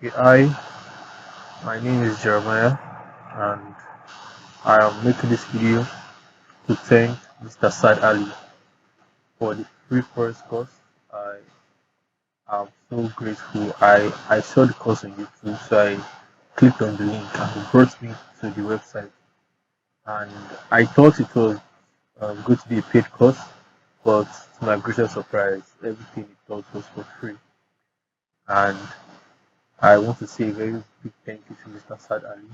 Okay, hi, my name is Jeremiah, and I am making this video to thank Mr. Sad Ali for the free Forex course. I am so grateful. I saw the course on YouTube, so I clicked on the link and it brought me to the website. And I thought it was going to be a paid course, but to my greatest surprise, everything it taught was for free. And I want to say a very big thank you to Mr. Sad Ali.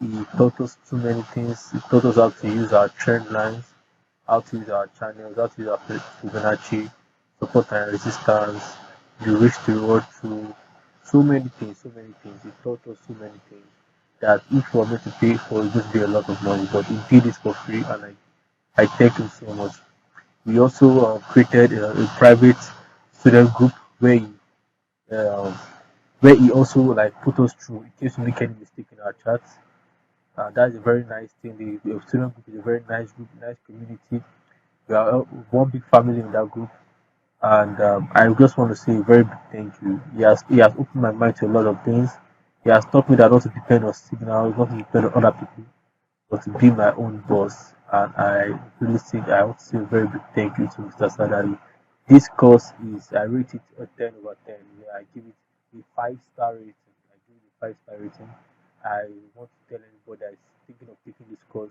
He taught us too many things. He taught us how to use our trend lines, how to use our channels, how to use our Fibonacci, support and resistance, the risk to reward tool, so many things, so many things. He taught us so many things that if we were meant to pay for it would be a lot of money, but he did it for free, and I thank him so much. We also created a private student group where uh, he also like put us through in case we make any mistake in our chats. That's a very nice thing. The student group is a very nice group, nice community. We are one big family in that group, and I just want to say a very big thank you. He has opened my mind to a lot of things. He has taught me that not to depend on signals, not to depend on other people, but to be my own boss. And I really think I want to say a very big thank you to Mr. Sadali. This course is I rate it a 10/10. Yeah, I give it a 5-star rating. I give it a 5-star rating. I want to tell anybody that is thinking of taking this course.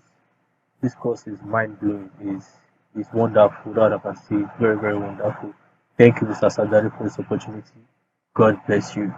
This course is mind blowing. Is wonderful. That I can say, very very wonderful. Thank you, Mr. Sadali, for this opportunity. God bless you.